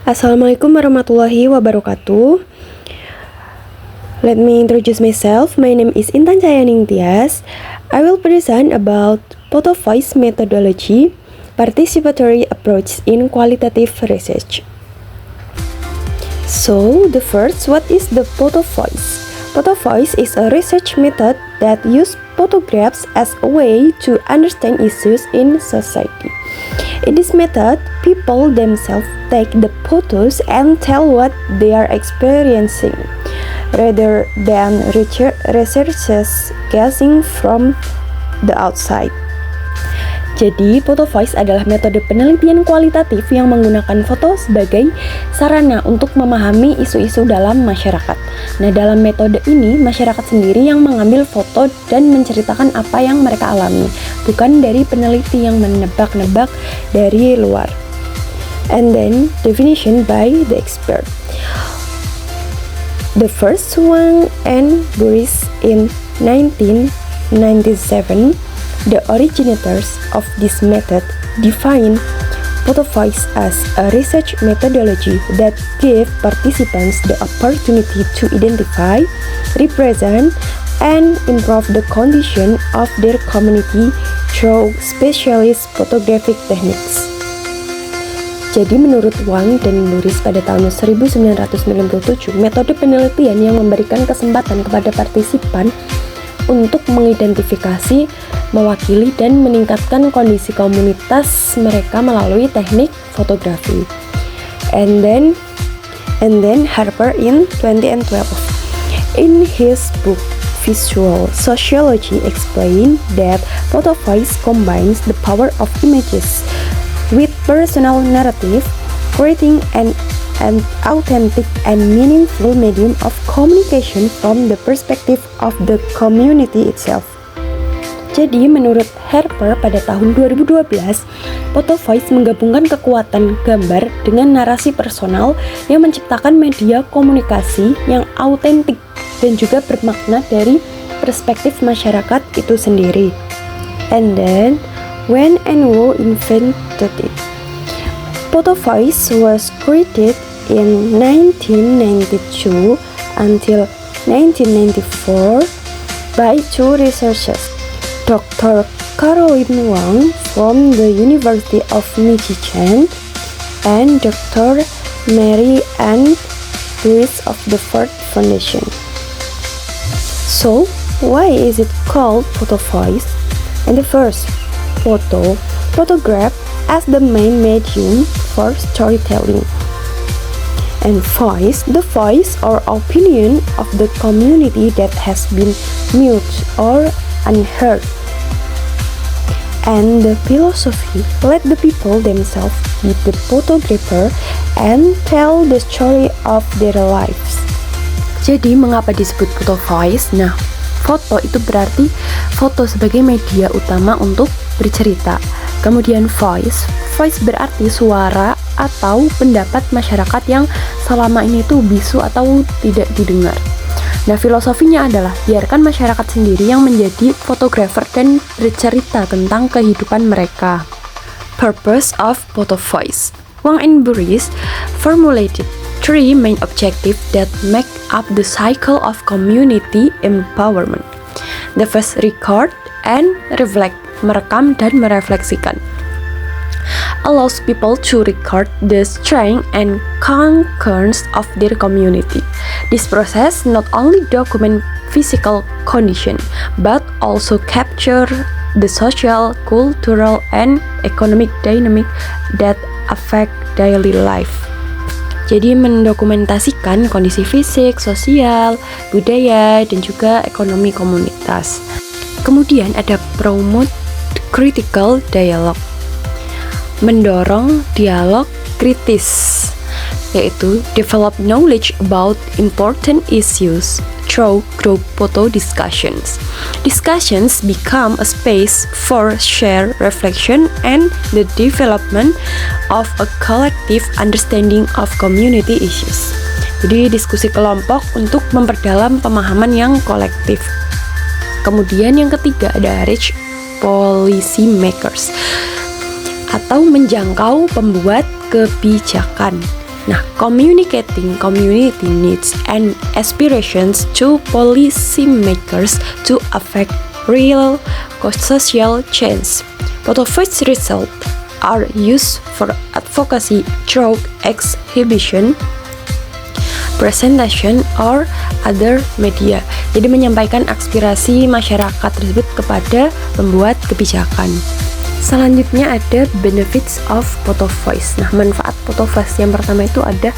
Assalamualaikum warahmatullahi wabarakatuh. Let me introduce myself. My name is Intan Cahayaning Tias. I will present about photo voice methodology, participatory approach in qualitative research. So, the first, what is the photo voice? Photo voice is a research method that uses photographs as a way to understand issues in society. In this method, people themselves take the photos and tell what they are experiencing, rather than researchers guessing from the outside. Jadi, photo voice adalah metode penelitian kualitatif yang menggunakan foto sebagai sarana untuk memahami isu-isu dalam masyarakat. Nah, dalam metode ini, masyarakat sendiri yang mengambil foto dan menceritakan apa yang mereka alami, bukan dari peneliti yang menebak-nebak dari luar. And then, definition by the expert. The first one, Anne Burris in 1997, the originators of this method define photo voice as a research methodology that gives participants the opportunity to identify, represent, and improve the condition of their community through specialist photographic techniques. Jadi menurut Wang dan Burris pada tahun 1997, metode penelitian yang memberikan kesempatan kepada partisipan untuk mengidentifikasi, mewakili, dan meningkatkan kondisi komunitas mereka melalui teknik fotografi. And then Harper in 2012, in his book Visual Sociology, explained that photo voice combines the power of images with personal narrative, creating an authentic and meaningful medium of communication from the perspective of the community itself. Jadi, menurut Harper pada tahun 2012, photo voice menggabungkan kekuatan gambar dengan narasi personal yang menciptakan media komunikasi yang autentik dan juga bermakna dari perspektif masyarakat itu sendiri. And then, when Enwo invented it, photo voice was created in 1992 until 1994 by two researchers, Dr. Caroline Wang from the University of Michigan and Dr. Mary Ann Burris of the Ford Foundation. So, why is it called photo voice? And the first, photograph as the main medium for storytelling. And voice, the voice or opinion of the community that has been mute or unheard. And the philosophy, let the people themselves be the photographer and tell the story of their lives. Jadi mengapa disebut photo voice? Nah, foto itu berarti foto sebagai media utama untuk bercerita. Kemudian voice berarti suara atau pendapat masyarakat yang selama ini tuh bisu atau tidak didengar. Nah, filosofinya adalah biarkan masyarakat sendiri yang menjadi fotografer dan bercerita tentang kehidupan mereka. Purpose of photo voice. Wang and Burris formulated three main objectives that make up the cycle of community empowerment. The first, record and reflect, merekam dan merefleksikan. Allows people to record the strength and concerns of their community. This process not only document physical condition, but also capture the social, cultural, and economic dynamic that affect daily life. Jadi mendokumentasikan kondisi fisik, sosial, budaya, dan juga ekonomi komunitas. Kemudian ada promote critical dialogue, mendorong dialog kritis, yaitu develop knowledge about important issues through group photo discussions. Discussions become a space for shared reflection and the development of a collective understanding of community issues. Jadi diskusi kelompok untuk memperdalam pemahaman yang kolektif. Kemudian yang ketiga ada reach policy makers, atau menjangkau pembuat kebijakan. Nah, communicating community needs and aspirations to policymakers to affect real social change. Photo voice results are used for advocacy through exhibition, presentation, or other media. Jadi menyampaikan aspirasi masyarakat tersebut kepada pembuat kebijakan. Selanjutnya ada benefits of photo voice. Nah, manfaat photo voice yang pertama itu ada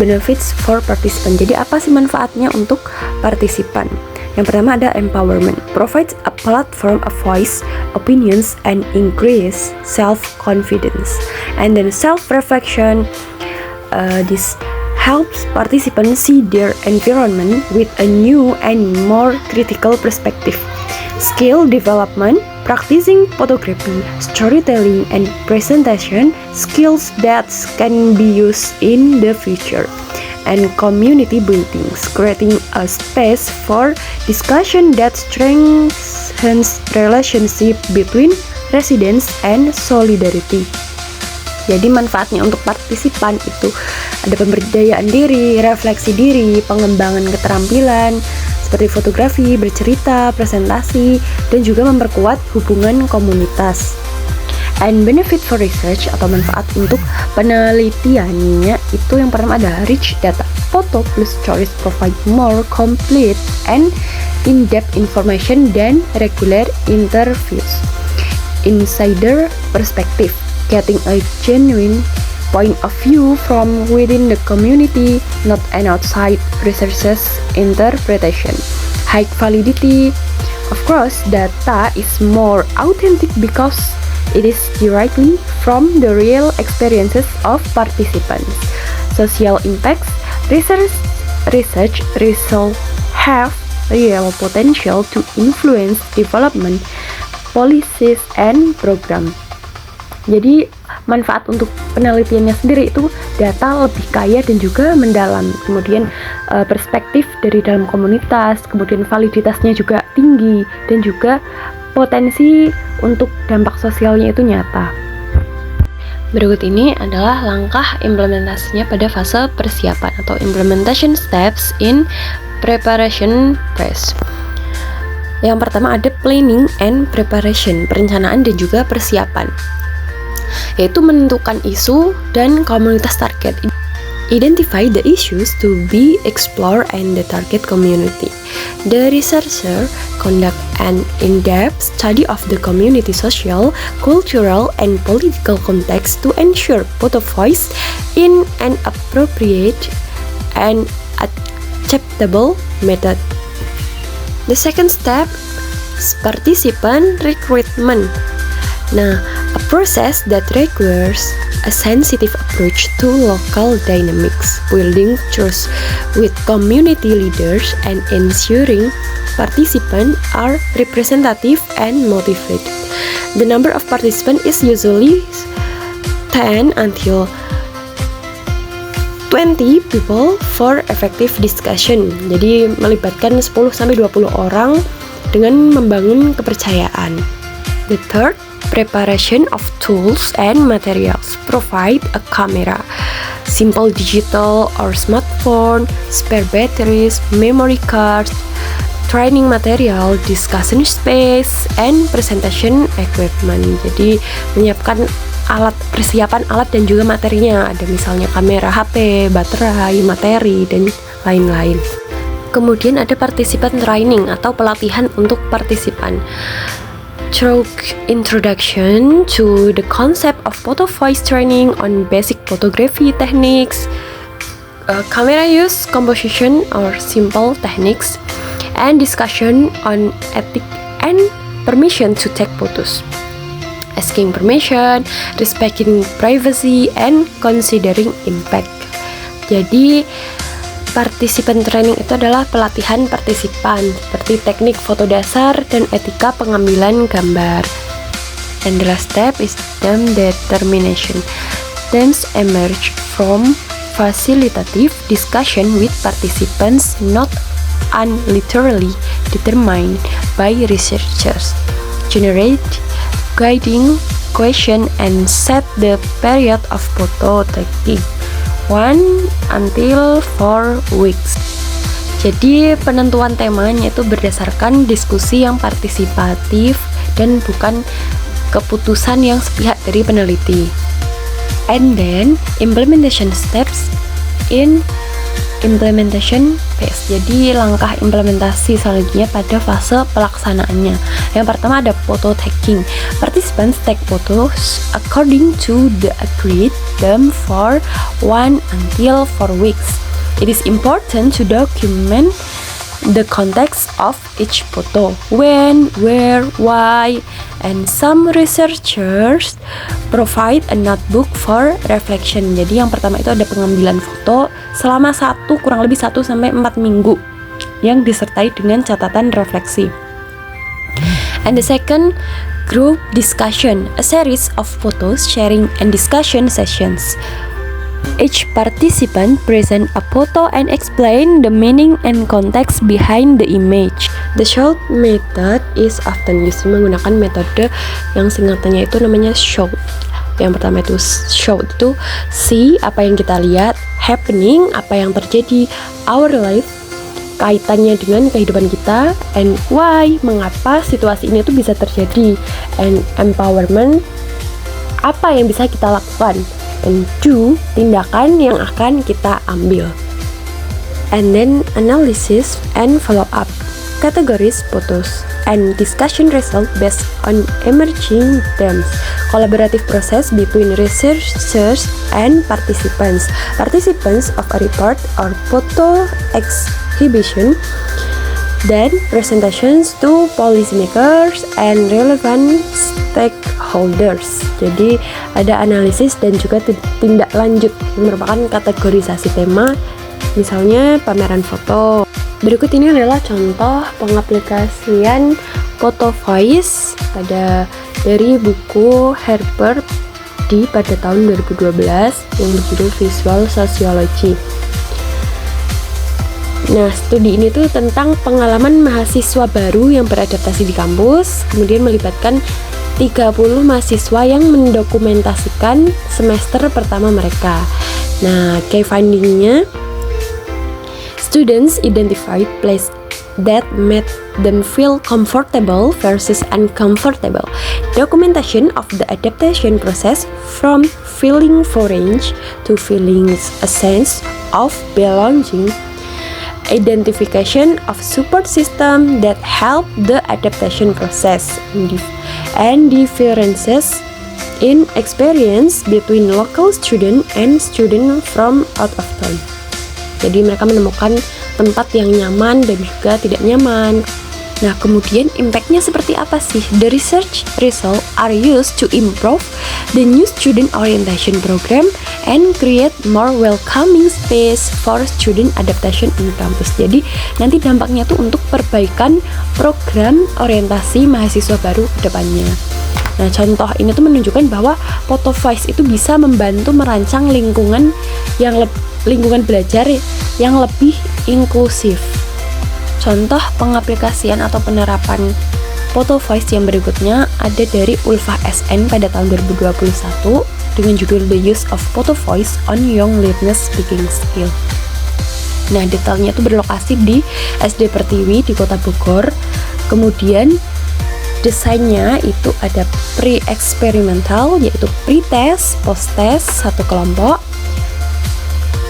benefits for participant. Jadi apa sih manfaatnya untuk partisipan? Yang pertama ada empowerment, provides a platform of voice, opinions, and increase self-confidence. And then self-reflection, this helps participants see their environment with a new and more critical perspective. Skill development, practicing photography, storytelling, and presentation skills that can be used in the future. And community building, creating a space for discussion that strengthens relationship between residents and solidarity. Jadi manfaatnya untuk partisipan itu ada pemberdayaan diri, refleksi diri, pengembangan keterampilan seperti fotografi, bercerita, presentasi, dan juga memperkuat hubungan komunitas. And benefit for research atau manfaat untuk penelitiannya itu yang pertama ada rich data. Photo plus stories provide more complete and in-depth information than regular interviews. Insider perspective, getting a genuine point of view from within the community, not an outside researcher's interpretation. High validity, of course, data is more authentic because it is directly from the real experiences of participants. Social impacts, research results have real potential to influence development, policies, and program. Jadi manfaat untuk penelitiannya sendiri itu data lebih kaya dan juga mendalam. Kemudian perspektif dari dalam komunitas, kemudian validitasnya juga tinggi dan juga potensi untuk dampak sosialnya itu nyata. Berikut ini adalah langkah implementasinya pada fase persiapan atau implementation steps in preparation phase. Yang pertama ada planning and preparation, perencanaan dan juga persiapan, yaitu menentukan isu dan komunitas target. Identify the issues to be explored and the target community. The researcher conduct an in-depth study of the community social, cultural, and political context to ensure photo voice in an appropriate and acceptable method. The second step is participant recruitment. Nah, a process that requires a sensitive approach to local dynamics, building trust with community leaders, and ensuring participants are representative and motivated. The number of participants is usually 10 until 20 people for effective discussion. Jadi melibatkan 10-20 orang dengan membangun kepercayaan. The third, preparation of tools and materials. Provide a camera, simple digital or smartphone, spare batteries, memory cards, training material, discussion space, and presentation equipment. Jadi menyiapkan persiapan alat dan juga materinya. Ada misalnya kamera HP, baterai, materi, dan lain-lain. Kemudian ada participant training atau pelatihan untuk partisipan. Through introduction to the concept of photo voice training on basic photography techniques, camera use, composition or simple techniques, and discussion on ethics and permission to take photos. Asking permission, respecting privacy, and considering impact. Jadi partisipan training itu adalah pelatihan partisipan seperti teknik foto dasar dan etika pengambilan gambar. And the last step is theme determination. Themes emerge from facilitative discussion with participants, not unliterally determined by researchers. Generate guiding question and set the period of photo taking. 1 until 4 weeks. Jadi penentuan temanya itu berdasarkan diskusi yang partisipatif dan bukan keputusan yang sepihak dari peneliti. And then implementation steps in implementation phase. Jadi langkah implementasi selanjutnya pada fase pelaksanaannya. Yang pertama ada photo taking. Participants take photos according to the agreed term for 1 until 4 weeks. It is important to document the context of each photo, when, where, why, and some researchers provide a notebook for reflection. Jadi yang pertama itu ada pengambilan foto selama kurang lebih 1 sampai 4 minggu yang disertai dengan catatan refleksi. And the second, group discussion, a series of photos, sharing, and discussion sessions. Each participant present a photo and explain the meaning and context behind the image. The SHOUT method is often used, menggunakan metode yang singkatannya itu namanya SHOUT. Yang pertama itu SHOUT itu see, apa yang kita lihat, happening, apa yang terjadi, our life, kaitannya dengan kehidupan kita, and why, mengapa situasi ini tuh bisa terjadi, and empowerment, apa yang bisa kita lakukan, and do, tindakan yang akan kita ambil. And then analysis and follow up, categories photos, and discussion result based on emerging themes. Collaborative process between researchers and participants. Participants of a report or photo exhibition, then presentations to policymakers and relevant stakeholders. Jadi ada analisis dan juga tindak lanjut yang merupakan kategorisasi tema, misalnya pameran foto. Berikut ini adalah contoh pengaplikasian photo voice dari buku Harper pada tahun 2012 yang berjudul Visual Sociology. Nah, studi ini tuh tentang pengalaman mahasiswa baru yang beradaptasi di kampus, kemudian melibatkan 30 mahasiswa yang mendokumentasikan semester pertama mereka. Nah, key findingnya, students identified place that made them feel comfortable versus uncomfortable. Documentation of the adaptation process from feeling foreign to feeling a sense of belonging. Identification of support system that help the adaptation process, and differences in experience between local student and student from out of town. Jadi mereka menemukan tempat yang nyaman dan juga tidak nyaman. Nah, kemudian impact-nya seperti apa sih? The research result are used to improve the new student orientation program and create more welcoming space for student adaptation in campus. Jadi nanti dampaknya tuh untuk perbaikan program orientasi mahasiswa baru ke depannya. Nah, contoh ini tuh menunjukkan bahwa photo voice itu bisa membantu merancang lingkungan belajar yang lebih inklusif. Contoh pengaplikasian atau penerapan photo voice yang berikutnya ada dari Ulfa SN pada tahun 2021 dengan judul The Use of Photo Voice on Young Learners Speaking Skill. Nah, detailnya itu berlokasi di SD Pertiwi di Kota Bogor. Kemudian desainnya itu ada pre-eksperimental, yaitu pre-test, post-test, satu kelompok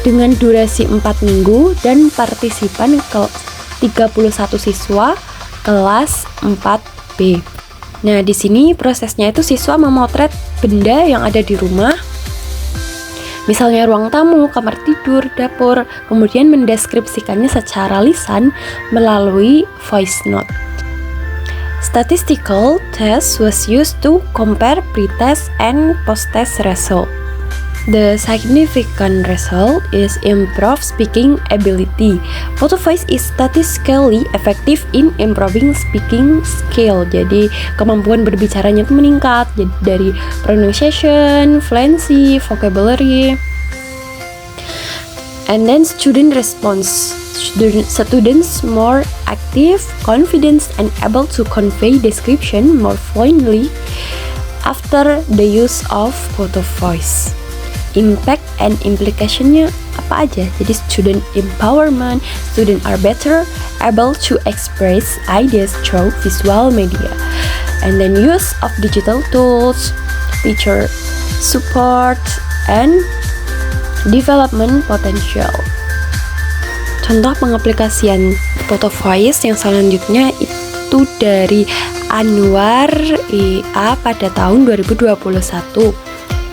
dengan durasi 4 minggu dan partisipan 31 siswa kelas 4B. Nah, di sini prosesnya itu siswa memotret benda yang ada di rumah, misalnya ruang tamu, kamar tidur, dapur, kemudian mendeskripsikannya secara lisan melalui voice note. Statistical test was used to compare pre-test and post-test result. The significant result is improved speaking ability. Photo voice is statistically effective in improving speaking skill. Jadi kemampuan berbicaranya itu meningkat, jadi dari pronunciation, fluency, vocabulary. And then student response. Students more active, confident, and able to convey description more fluently after the use of photo voice. impact and implication-nya apa aja. Jadi student empowerment, student are better able to express ideas through visual media. And then use of digital tools, teacher support, and development potential. Contoh pengaplikasian Photovoice yang selanjutnya itu dari Anwar IA pada tahun 2021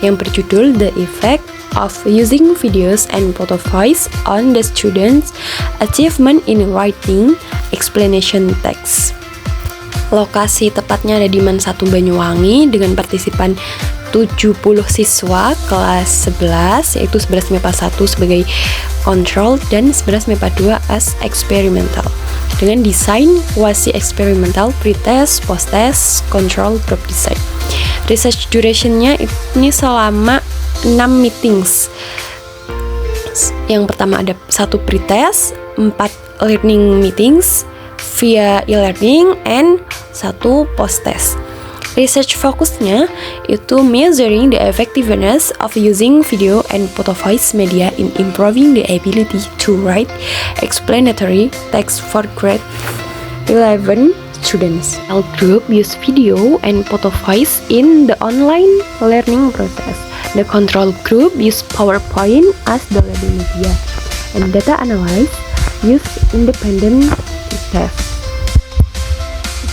yang berjudul The Effect of Using Videos and Photovoice on the Students' Achievement in Writing Explanation Text. Lokasi tepatnya ada di MAN 1 Banyuwangi dengan partisipan 70 siswa kelas 11, yaitu 11 MIPA 1 sebagai control dan 11 MIPA 2 as experimental. Dengan desain quasi eksperimental, pretest, post-test, control group design. Research duration-nya ini selama 6 meetings. Yang pertama ada 1 pretest, 4 learning meetings via e-learning, and 1 post-test. Research fokusnya itu measuring the effectiveness of using video and Photovoice media in improving the ability to write explanatory text for grade 11 students. Our group use video and Photovoice in the online learning process. The control group use PowerPoint as the learning media, and data analysis use independent test.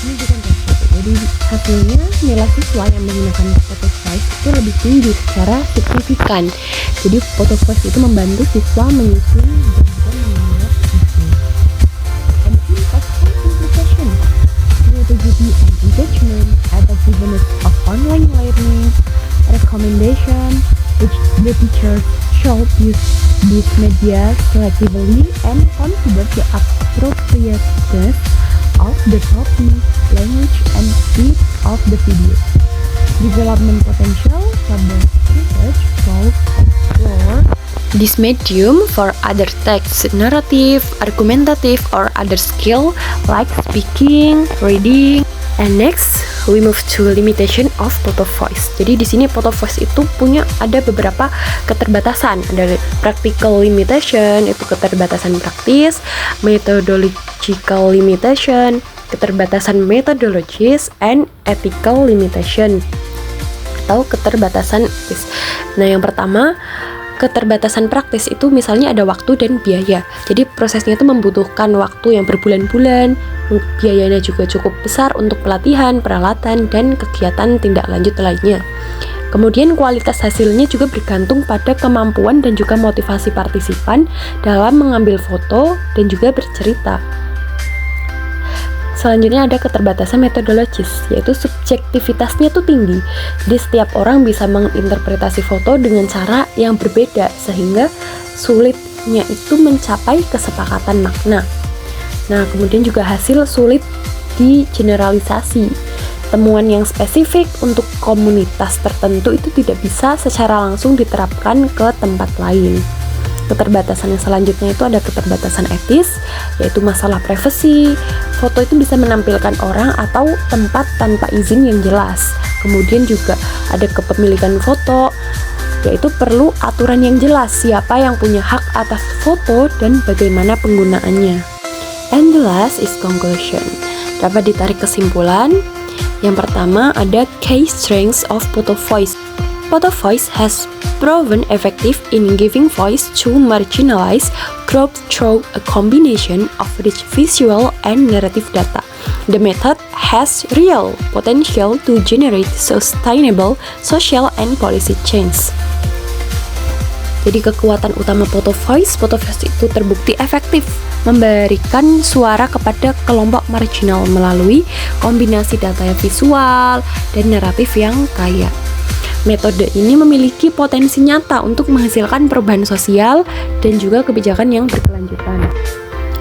Ini bukan tes, jadi hasilnya nilai siswa yang menggunakan Photovoice itu lebih tinggi secara signifikan. Jadi Photovoice itu membantu siswa menyusun dan mengingat ide. And impact and implication, creativity and engagement, effectiveness of online learning, recommendation, which the teachers should use these media selectively and consider the appropriateness of the topic, language, and speed of the video. Development potential for the research will explore this medium for other text, narrative, argumentative, or other skill like speaking, reading. And next, we move to limitation of Photovoice. Jadi di sini Photovoice itu punya ada beberapa keterbatasan. Ada practical limitation, itu keterbatasan praktis, methodological limitation, keterbatasan methodologis, and ethical limitation atau keterbatasan etis. Nah, yang pertama, keterbatasan praktis itu misalnya ada waktu dan biaya. Jadi prosesnya itu membutuhkan waktu yang berbulan-bulan, biayanya juga cukup besar untuk pelatihan, peralatan, dan kegiatan tindak lanjut lainnya. Kemudian kualitas hasilnya juga bergantung pada kemampuan dan juga motivasi partisipan dalam mengambil foto dan juga bercerita. Selanjutnya ada keterbatasan metodologis, yaitu subjektivitasnya tuh tinggi. Jadi setiap orang bisa menginterpretasi foto dengan cara yang berbeda, sehingga sulitnya itu mencapai kesepakatan makna. Nah, kemudian juga hasil sulit digeneralisasi. Temuan yang spesifik untuk komunitas tertentu itu tidak bisa secara langsung diterapkan ke tempat lain. Keterbatasan yang selanjutnya itu ada keterbatasan etis, yaitu masalah privasi. Foto itu bisa menampilkan orang atau tempat tanpa izin yang jelas. Kemudian juga ada kepemilikan foto, yaitu perlu aturan yang jelas siapa yang punya hak atas foto dan bagaimana penggunaannya. And the last is conclusion. Dapat ditarik kesimpulan. Yang pertama ada key strengths of Photovoice. Photovoice has proven effective in giving voice to marginalized groups through a combination of rich visual and narrative data. The method has real potential to generate sustainable social and policy change. Jadi kekuatan utama Photovoice itu terbukti efektif memberikan suara kepada kelompok marginal melalui kombinasi data visual dan naratif yang kaya. Metode ini memiliki potensi nyata untuk menghasilkan perubahan sosial dan juga kebijakan yang berkelanjutan.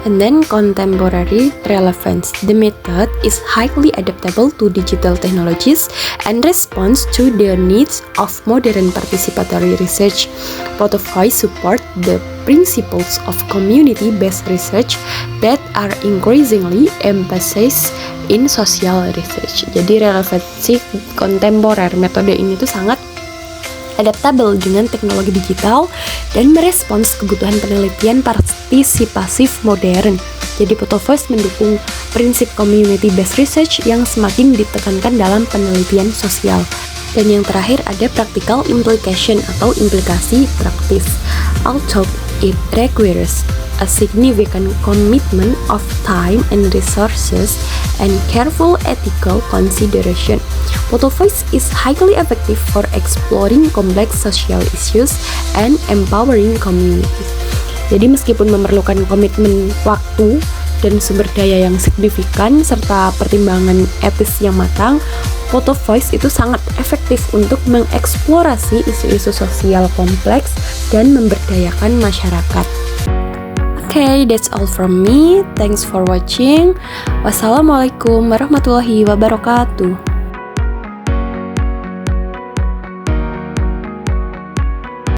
And then contemporary relevance. The method is highly adaptable to digital technologies and responds to the needs of modern participatory research. Photovoice support the principles of community-based research that are increasingly emphasized in social research. Jadi relevansi kontemporer, metode ini tuh sangat adaptabel dengan teknologi digital, dan merespons kebutuhan penelitian partisipasif modern. Jadi Photovoice mendukung prinsip community-based research yang semakin ditekankan dalam penelitian sosial. Dan yang terakhir ada practical implication atau implikasi praktis. Although it requires a significant commitment of time and resources and careful ethical consideration, Photovoice is highly effective for exploring complex social issues and empowering communities. Jadi meskipun memerlukan komitmen waktu dan sumber daya yang signifikan serta pertimbangan etis yang matang, Photovoice itu sangat efektif untuk mengeksplorasi isu-isu sosial kompleks dan memberdayakan masyarakat. Okay, that's all from me. Thanks for watching. Wassalamualaikum warahmatullahi wabarakatuh.